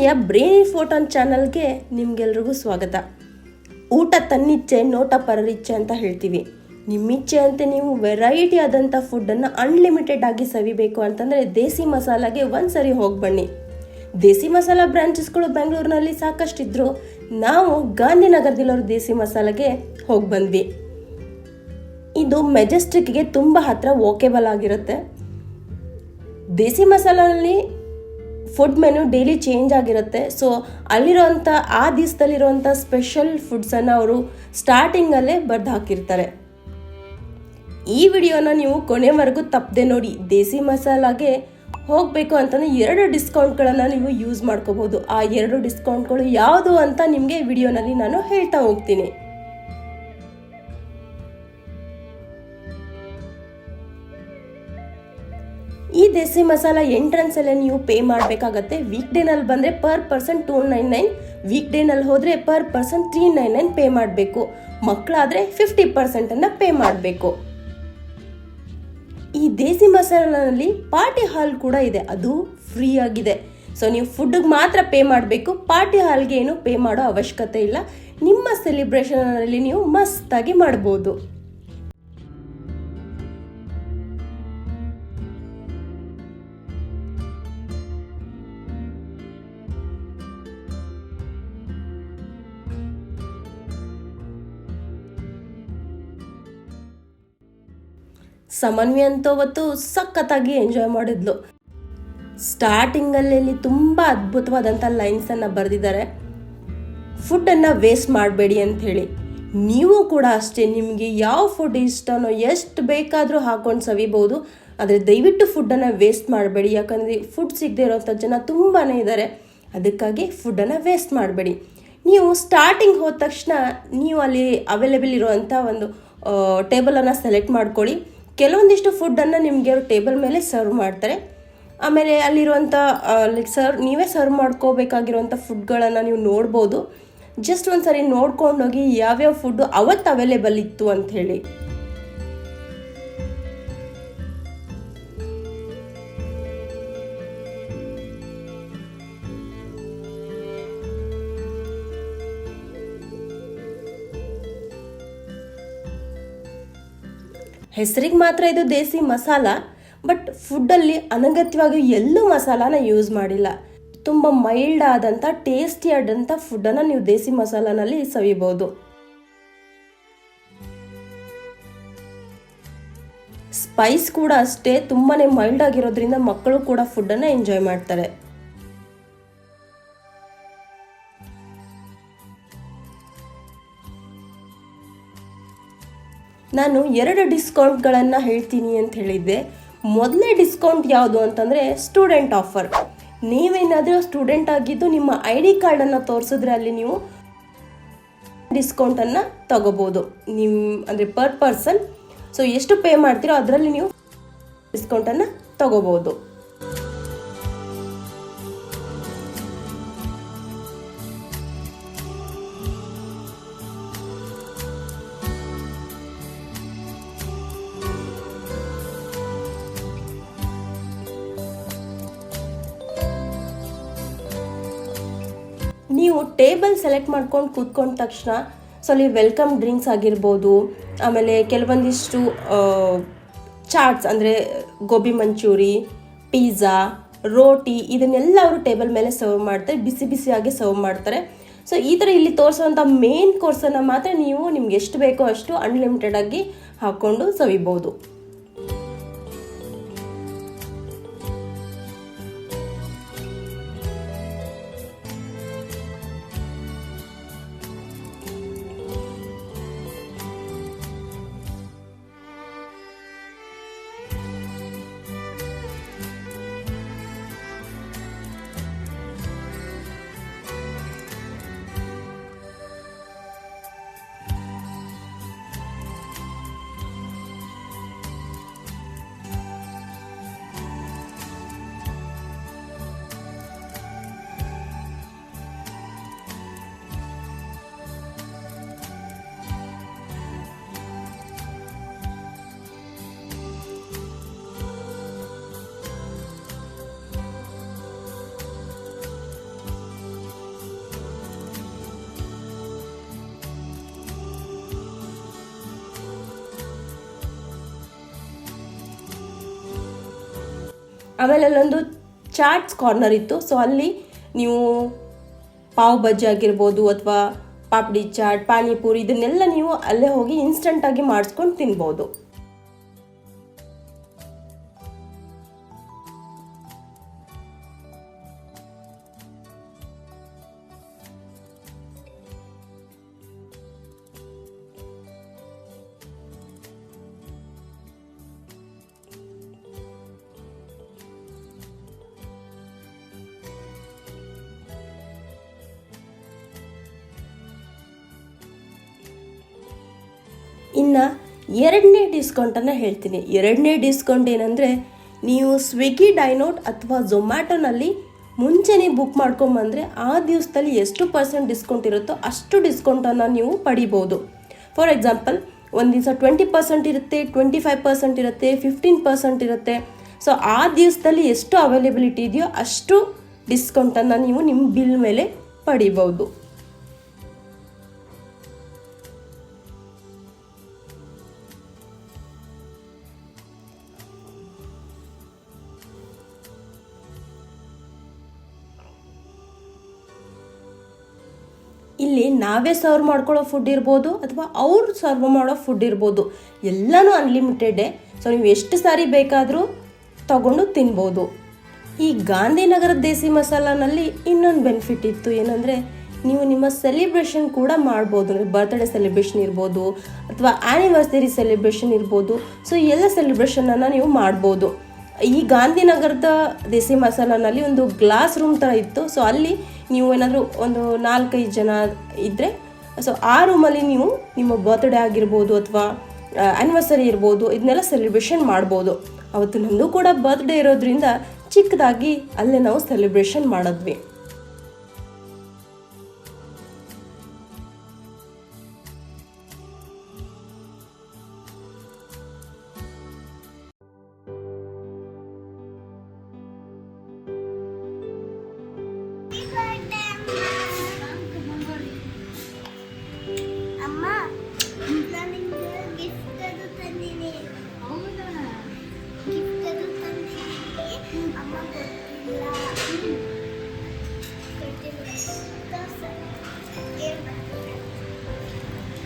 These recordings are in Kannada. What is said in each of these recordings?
ಅಕಾಡೆಮಿಯ ಬ್ರೇನಿ ಫೋಟೋನ್ ಚಾನಲ್ಗೆ ನಿಮ್ಗೆಲ್ರಿಗೂ ಸ್ವಾಗತ. ಊಟ ತನ್ನಿಚ್ಛೆ ನೋಟ ಪರರಿಚ್ಛೆ ಅಂತ ಹೇಳ್ತೀವಿ. ನಿಮ್ಮಿಚ್ಛೆ ಅಂತ ನೀವು ವೆರೈಟಿ ಆದಂಥ ಫುಡ್ಡನ್ನು ಅನ್ಲಿಮಿಟೆಡ್ ಆಗಿ ಸವಿಬೇಕು ಅಂತಂದರೆ ದೇಸಿ ಮಸಾಲಾಗೆ ಒಂದ್ಸರಿ ಹೋಗಿ ಬನ್ನಿ. ದೇಸಿ ಮಸಾಲ ಬ್ರಾಂಚಸ್ಗಳು ಬೆಂಗಳೂರಿನಲ್ಲಿ ಸಾಕಷ್ಟಿದ್ರು, ನಾವು ಗಾಂಧಿನಗರದಲ್ಲಿರೋ ದೇಸಿ ಮಸಾಲಾಗೆ ಹೋಗಿ ಬಂದ್ವಿ. ಇದು ಮೆಜೆಸ್ಟಿಕ್ಗೆ ತುಂಬ ಹತ್ತಿರ ವಾಕೇಬಲ್ ಆಗಿರುತ್ತೆ. ದೇಸಿ ಮಸಾಲಲ್ಲಿ ಫುಡ್ ಮೆನು ಡೈಲಿ ಚೇಂಜ್ ಆಗಿರುತ್ತೆ. ಸೊ ಅಲ್ಲಿರೋಂಥ ಆ ದಿವಸದಲ್ಲಿರೋಂಥ ಸ್ಪೆಷಲ್ ಫುಡ್ಸನ್ನು ಅವರು ಸ್ಟಾರ್ಟಿಂಗಲ್ಲೇ ಬರೆದು ಹಾಕಿರ್ತಾರೆ. ಈ ವಿಡಿಯೋನ ನೀವು ಕೊನೆವರೆಗೂ ತಪ್ಪದೆ ನೋಡಿ. ದೇಸಿ ಮಸಾಲಾಗೆ ಹೋಗಬೇಕು ಅಂತಂದರೆ 2 ಡಿಸ್ಕೌಂಟ್ಗಳನ್ನು ನೀವು ಯೂಸ್ ಮಾಡ್ಕೋಬೋದು. ಆ 2 ಡಿಸ್ಕೌಂಟ್ಗಳು ಯಾವುದು ಅಂತ ನಿಮಗೆ ವಿಡಿಯೋನಲ್ಲಿ ನಾನು ಹೇಳ್ತಾ ಹೋಗ್ತೀನಿ. ಈ ದೇಸಿ ಮಸಾಲ ಎಂಟ್ರೆನ್ಸಲ್ಲೇ ನೀವು ಪೇ ಮಾಡಬೇಕಾಗತ್ತೆ. ವೀಕ್ ಡೇನಲ್ಲಿ ಬಂದರೆ ಪರ್ ಪರ್ಸನ್ 299, ವೀಕ್ ಡೇನಲ್ಲಿ ಹೋದರೆ ಪರ್ ಪರ್ಸನ್ 399 ಪೇ ಮಾಡಬೇಕು. ಮಕ್ಕಳಾದರೆ 50% ಪೇ ಮಾಡಬೇಕು. ಈ ದೇಸಿ ಮಸಾಲನಲ್ಲಿ ಪಾರ್ಟಿ ಹಾಲ್ ಕೂಡ ಇದೆ, ಅದು ಫ್ರೀ ಆಗಿದೆ. ಸೊ ನೀವು ಫುಡ್ಗೆ ಮಾತ್ರ ಪೇ ಮಾಡಬೇಕು, ಪಾರ್ಟಿ ಹಾಲ್ಗೆ ಏನು ಪೇ ಮಾಡೋ ಅವಶ್ಯಕತೆ ಇಲ್ಲ. ನಿಮ್ಮ ಸೆಲಿಬ್ರೇಷನಲ್ಲಿ ನೀವು ಮಸ್ತಾಗಿ ಮಾಡ್ಬೋದು. ಸಮನ್ವಿ ಅಂತ ಅವತ್ತು ಸಖತ್ತಾಗಿ ಎಂಜಾಯ್ ಮಾಡಿದ್ಲು. ಸ್ಟಾರ್ಟಿಂಗಲ್ಲಿ ತುಂಬ ಅದ್ಭುತವಾದಂಥ ಲೈನ್ಸನ್ನು ಬರೆದಿದ್ದಾರೆ, ಫುಡ್ಡನ್ನು ವೇಸ್ಟ್ ಮಾಡಬೇಡಿ ಅಂಥೇಳಿ. ನೀವು ಕೂಡ ಅಷ್ಟೇ, ನಿಮಗೆ ಯಾವ ಫುಡ್ ಇಷ್ಟನೋ ಎಷ್ಟು ಬೇಕಾದರೂ ಹಾಕೊಂಡು ಸವಿಬೋದು, ಆದರೆ ದಯವಿಟ್ಟು ಫುಡ್ಡನ್ನು ವೇಸ್ಟ್ ಮಾಡಬೇಡಿ. ಯಾಕಂದರೆ ಫುಡ್ ಸಿಗದೆ ಇರೋಂಥ ಜನ ತುಂಬಾ ಇದ್ದಾರೆ, ಅದಕ್ಕಾಗಿ ಫುಡ್ಡನ್ನು ವೇಸ್ಟ್ ಮಾಡಬೇಡಿ. ನೀವು ಸ್ಟಾರ್ಟಿಂಗ್ ಹೋದ ತಕ್ಷಣ ನೀವು ಅಲ್ಲಿ ಅವೈಲೇಬಲ್ ಇರುವಂಥ ಒಂದು ಟೇಬಲನ್ನು ಸೆಲೆಕ್ಟ್ ಮಾಡ್ಕೊಳ್ಳಿ. ಕೆಲವೊಂದಿಷ್ಟು ಫುಡ್ಡನ್ನು ನಿಮಗೆ ಅವರು ಟೇಬಲ್ ಮೇಲೆ ಸರ್ವ್ ಮಾಡ್ತಾರೆ. ಆಮೇಲೆ ಅಲ್ಲಿರುವಂಥ ನೀವೇ ಸರ್ವ್ ಮಾಡ್ಕೋಬೇಕಾಗಿರುವಂಥ ಫುಡ್ಗಳನ್ನು ನೀವು ನೋಡ್ಬೋದು. ಜಸ್ಟ್ ಒಂದು ಸರಿ ನೋಡ್ಕೊಂಡೋಗಿ ಯಾವ್ಯಾವ ಫುಡ್ಡು ಅವತ್ತು ಅವೈಲೇಬಲ್ ಇತ್ತು ಅಂಥೇಳಿ. ಹೆಸರಿಗೆ ಮಾತ್ರ ಇದು ದೇಸಿ ಮಸಾಲ, ಬಟ್ ಫುಡ್ಡಲ್ಲಿ ಅನಗತ್ಯವಾಗಿ ಎಲ್ಲೂ ಮಸಾಲಾನ ಯೂಸ್ ಮಾಡಿಲ್ಲ. ತುಂಬ ಮೈಲ್ಡ್ ಆದಂಥ ಟೇಸ್ಟಿ ಆದಂಥ ಫುಡ್ಡನ್ನು ನೀವು ದೇಸಿ ಮಸಾಲನಲ್ಲಿ ಸವಿಬೋದು. ಸ್ಪೈಸ್ ಕೂಡ ಅಷ್ಟೇ ತುಂಬಾ ಮೈಲ್ಡ್ ಆಗಿರೋದ್ರಿಂದ ಮಕ್ಕಳು ಕೂಡ ಫುಡ್ಡನ್ನು ಎಂಜಾಯ್ ಮಾಡ್ತಾರೆ. ನಾನು 2 ಡಿಸ್ಕೌಂಟ್ಗಳನ್ನು ಹೇಳ್ತೀನಿ ಅಂತ ಹೇಳಿದ್ದೆ. ಮೊದಲನೇ ಡಿಸ್ಕೌಂಟ್ ಯಾವುದು ಅಂತಂದರೆ ಸ್ಟೂಡೆಂಟ್ ಆಫರ್. ನೀವೇನಾದರೂ ಸ್ಟೂಡೆಂಟ್ ಆಗಿದ್ದು ನಿಮ್ಮ ID ಕಾರ್ಡನ್ನು ತೋರಿಸಿದ್ರೆ ಅಲ್ಲಿ ನೀವು ಡಿಸ್ಕೌಂಟನ್ನು ತಗೋಬೋದು. ಅಂದರೆ ಪರ್ ಪರ್ಸನ್ ಸೊ ಎಷ್ಟು ಪೇ ಮಾಡ್ತೀರೋ ಅದರಲ್ಲಿ ನೀವು ಡಿಸ್ಕೌಂಟನ್ನು ತಗೋಬೋದು. ನೀವು ಟೇಬಲ್ ಸೆಲೆಕ್ಟ್ ಮಾಡ್ಕೊಂಡು ಕೂತ್ಕೊಂಡ ತಕ್ಷಣ ಸೊ ಅಲ್ಲಿ ವೆಲ್ಕಮ್ ಡ್ರಿಂಕ್ಸ್ ಆಗಿರ್ಬೋದು, ಆಮೇಲೆ ಕೆಲವೊಂದಿಷ್ಟು ಚಾಟ್ಸ್ ಅಂದರೆ ಗೋಬಿ ಮಂಚೂರಿ, ಪಿಜ್ಜಾ, ರೋಟಿ ಇದನ್ನೆಲ್ಲ ಅವರು ಟೇಬಲ್ ಮೇಲೆ ಸರ್ವ್ ಮಾಡ್ತಾರೆ, ಬಿಸಿ ಬಿಸಿಯಾಗಿ ಸರ್ವ್ ಮಾಡ್ತಾರೆ. ಸೊ ಈ ಥರ ಇಲ್ಲಿ ತೋರಿಸುವಂಥ ಮೇನ್ ಕೋರ್ಸನ್ನು ಮಾತ್ರ ನೀವು ನಿಮ್ಗೆ ಎಷ್ಟು ಬೇಕೋ ಅಷ್ಟು ಅನ್ಲಿಮಿಟೆಡ್ ಆಗಿ ಹಾಕ್ಕೊಂಡು ಸವಿಬೋದು. ಆಮೇಲೆ ಅಲ್ಲೊಂದು ಚಾಟ್ಸ್ ಕಾರ್ನರ್ ಇತ್ತು. ಸೊ ಅಲ್ಲಿ ನೀವು ಪಾವ್ ಬಜ್ಜಿ ಆಗಿರ್ಬೋದು ಅಥವಾ ಪಾಪಡಿ ಚಾಟ್, ಪಾನಿಪುರಿ ಇದನ್ನೆಲ್ಲ ನೀವು ಅಲ್ಲೇ ಹೋಗಿ ಇನ್ಸ್ಟಂಟಾಗಿ ಮಾಡಿಸ್ಕೊಂಡು ತಿನ್ಬೋದು. ಇನ್ನು ಎರಡನೇ ಡಿಸ್ಕೌಂಟನ್ನು ಹೇಳ್ತೀನಿ. ಎರಡನೇ ಡಿಸ್ಕೌಂಟ್ ಏನಂದರೆ, ನೀವು ಸ್ವಿಗ್ಗಿ, ಡೈನೋಟ್ ಅಥವಾ ಝೊಮ್ಯಾಟೊನಲ್ಲಿ ಮುಂಚೆನೇ ಬುಕ್ ಮಾಡ್ಕೊಂಬಂದರೆ ಆ ದಿವಸದಲ್ಲಿ ಎಷ್ಟು % ಡಿಸ್ಕೌಂಟ್ ಇರುತ್ತೋ ಅಷ್ಟು ಡಿಸ್ಕೌಂಟನ್ನು ನೀವು ಪಡಿಬೋದು. ಫಾರ್ ಎಕ್ಸಾಂಪಲ್, ಒಂದು ದಿವಸ 20% ಇರುತ್ತೆ, 25% ಇರುತ್ತೆ, 15% ಇರುತ್ತೆ. ಸೊ ಆ ದಿವಸದಲ್ಲಿ ಎಷ್ಟು ಅವೈಲೇಬಿಲಿಟಿ ಇದೆಯೋ ಅಷ್ಟು ಡಿಸ್ಕೌಂಟನ್ನು ನೀವು ನಿಮ್ಮ ಬಿಲ್ ಮೇಲೆ ಪಡಿಬೋದು. ಇಲ್ಲಿ ನಾವೇ ಸರ್ವ್ ಮಾಡ್ಕೊಳ್ಳೋ ಫುಡ್ ಇರ್ಬೋದು ಅಥವಾ ಅವ್ರು ಸರ್ವ್ ಮಾಡೋ ಫುಡ್ ಇರ್ಬೋದು, ಎಲ್ಲನೂ ಅನ್ಲಿಮಿಟೆಡೇ. ಸೊ ನೀವು ಎಷ್ಟು ಸಾರಿ ಬೇಕಾದರೂ ತಗೊಂಡು ತಿನ್ಬೋದು. ಈ ಗಾಂಧಿನಗರದ ದೇಸಿ ಮಸಾಲಾನಲ್ಲಿ ಇನ್ನೊಂದು ಬೆನಿಫಿಟ್ ಇತ್ತು, ಏನಂದರೆ ನೀವು ನಿಮ್ಮ ಸೆಲಿಬ್ರೇಷನ್ ಕೂಡ ಮಾಡ್ಬೋದು. ಅಂದರೆ ಬರ್ತ್ಡೇ ಸೆಲಿಬ್ರೇಷನ್ ಇರ್ಬೋದು ಅಥವಾ ಆ್ಯನಿವರ್ಸರಿ ಸೆಲಿಬ್ರೇಷನ್ ಇರ್ಬೋದು. ಸೊ ಎಲ್ಲ ಸೆಲಿಬ್ರೇಷನನ್ನು ನೀವು ಮಾಡ್ಬೋದು. ಈ ಗಾಂಧಿನಗರದ ದೇಸಿ ಮಸಾಲಾನಲ್ಲಿ ಒಂದು ಗ್ಲಾಸ್ ರೂಮ್ ಥರ ಇತ್ತು. ಸೊ ಅಲ್ಲಿ ನೀವು ಏನಾದರೂ ಒಂದು 4-5 ಜನ ಇದ್ದರೆ, ಸೊ ಆ ರೂಮಲ್ಲಿ ನೀವು ನಿಮ್ಮ ಬರ್ತ್ಡೇ ಆಗಿರ್ಬೋದು ಅಥವಾ ಆ್ಯನಿವರ್ಸರಿ ಇರ್ಬೋದು, ಇದನ್ನೆಲ್ಲ ಸೆಲಿಬ್ರೇಷನ್ ಮಾಡ್ಬೋದು. ಅವತ್ತು ನನ್ನದು ಕೂಡ ಬರ್ತ್ಡೇ ಇರೋದ್ರಿಂದ ಚಿಕ್ಕದಾಗಿ ಅಲ್ಲೇ ನಾವು ಸೆಲಿಬ್ರೇಷನ್ ಮಾಡಿದ್ವಿ.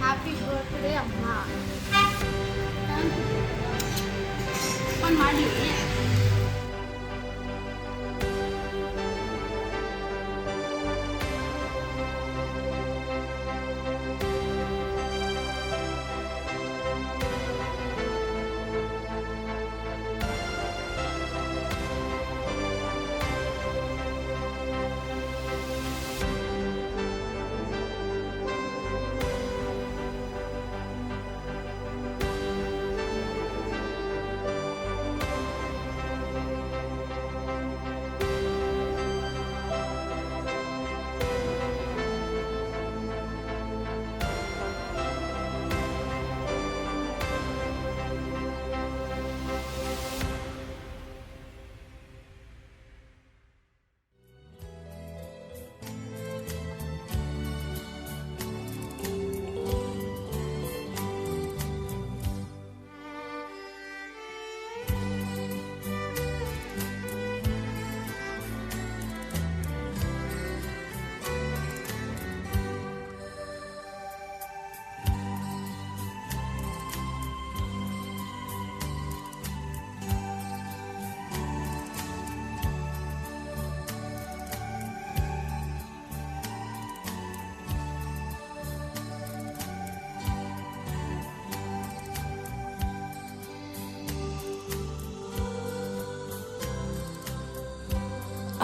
ಹ್ಯಾಪಿ ಬರ್ತ್ಡೇ ಅಮ್ಮ. ಫೋನ್ ಮಾಡಿ.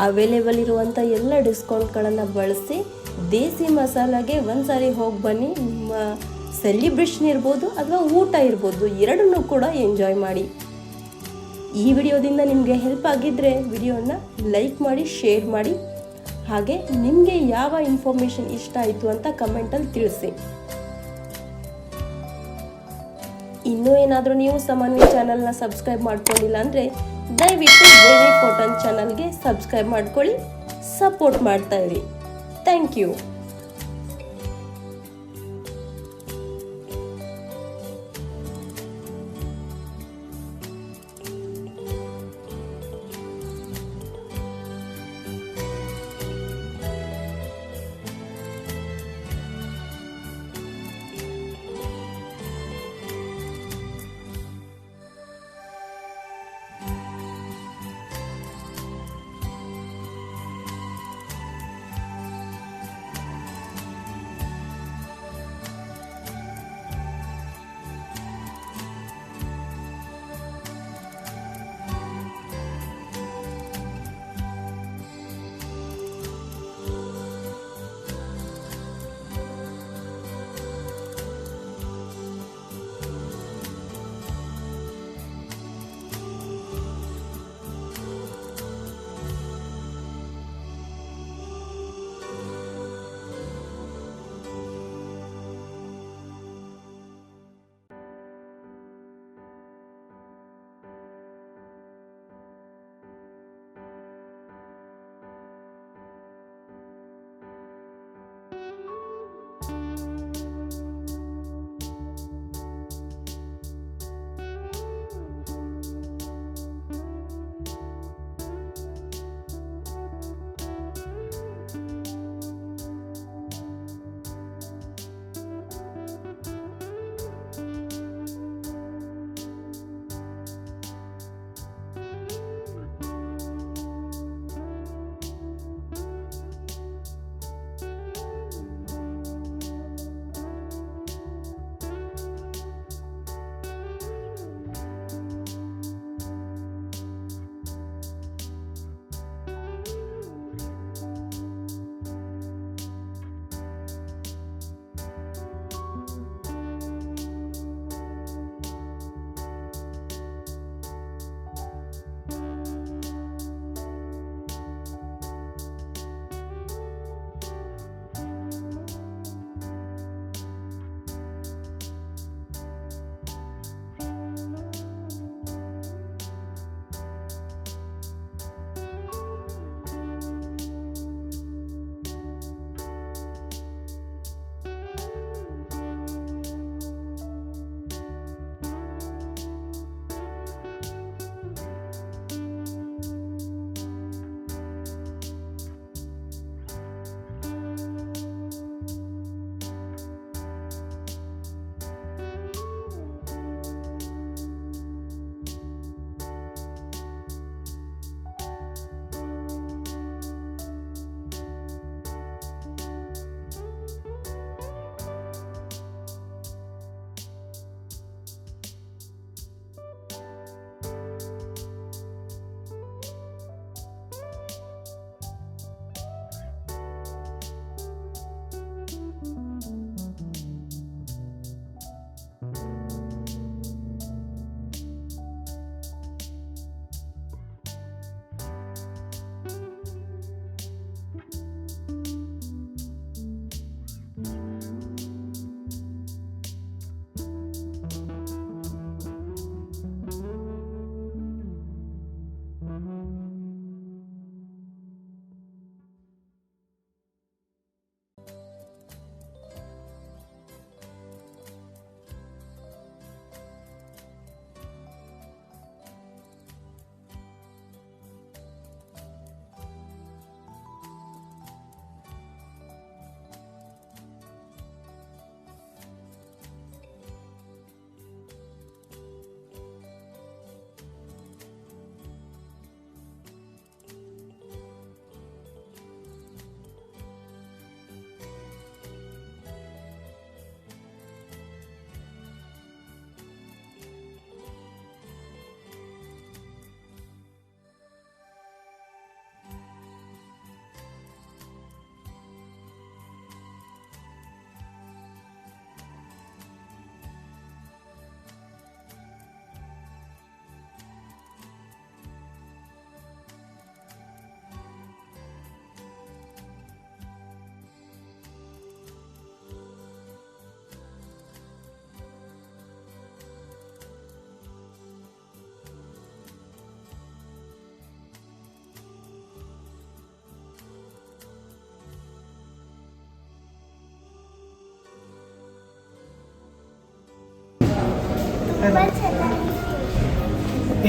ಅವೈಲೇಬಲ್ ಇರುವಂಥ ಎಲ್ಲ ಡಿಸ್ಕೌಂಟ್ಗಳನ್ನು ಬಳಸಿ ದೇಸಿ ಮಸಾಲಾಗೆ ಒಂದು ಸಾರಿ ಹೋಗಿ ಬನ್ನಿ. ನಿಮ್ಮ ಸೆಲಿಬ್ರೇಷನ್ ಇರ್ಬೋದು ಅಥವಾ ಊಟ ಇರ್ಬೋದು, ಎರಡನ್ನೂ ಕೂಡ ಎಂಜಾಯ್ ಮಾಡಿ. ಈ ವಿಡಿಯೋದಿಂದ ನಿಮಗೆ ಹೆಲ್ಪ್ ಆಗಿದ್ದರೆ ವಿಡಿಯೋನ ಲೈಕ್ ಮಾಡಿ, ಶೇರ್ ಮಾಡಿ. ಹಾಗೆ ನಿಮಗೆ ಯಾವ ಇನ್ಫಾರ್ಮೇಷನ್ ಇಷ್ಟ ಆಯಿತು ಅಂತ ಕಮೆಂಟಲ್ಲಿ ತಿಳಿಸಿ. ಇನ್ನೂ ಏನಾದರೂ ನೀವು ಸಮನ್ವಿ ಚಾನಲ್ನ ಸಬ್ಸ್ಕ್ರೈಬ್ ಮಾಡ್ಕೊಂಡಿಲ್ಲ ಅಂದರೆ ದಯವಿಟ್ಟು ಬೇರೆ ಫೋಟೋನ್ ಚಾನಲ್ಗೆ ಸಬ್ಸ್ಕ್ರೈಬ್ ಮಾಡ್ಕೊಳ್ಳಿ, ಸಪೋರ್ಟ್ ಮಾಡ್ತಾ ಇರಿ. Thank you.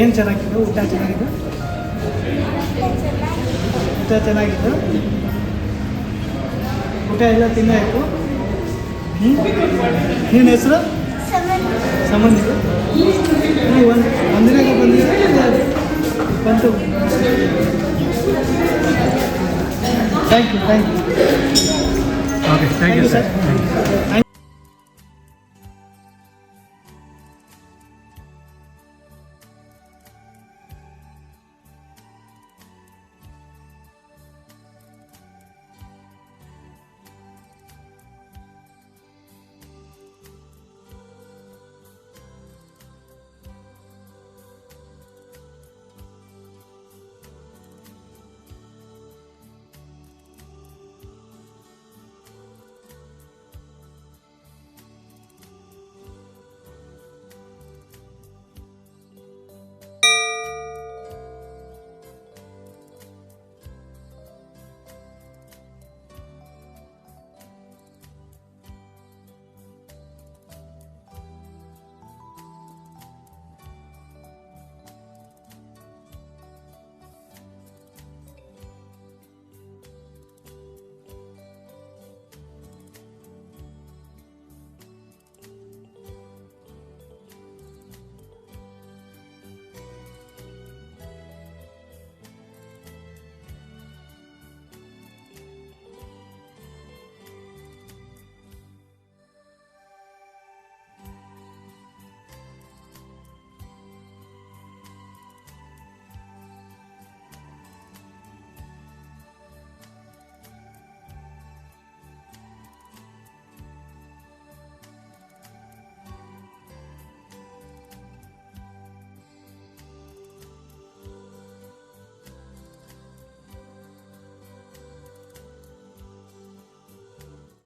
ಏನು ಚೆನ್ನಾಗಿತ್ತು? ಊಟ ಚೆನ್ನಾಗಿತ್ತು? ಊಟ ಚೆನ್ನಾಗಿತ್ತು? ಊಟ ಎಲ್ಲ ತಿನ್ನಾಯಿತು? ನಿನ್ನ ಹೆಸರು? ಸಂಬಂಧಿಕ ನೀವು ಒಂದಿನಾಗ ಬಂದಿದ್ದೀರಿ ಬಂತು. Thank you okay thank you sir. Thank you.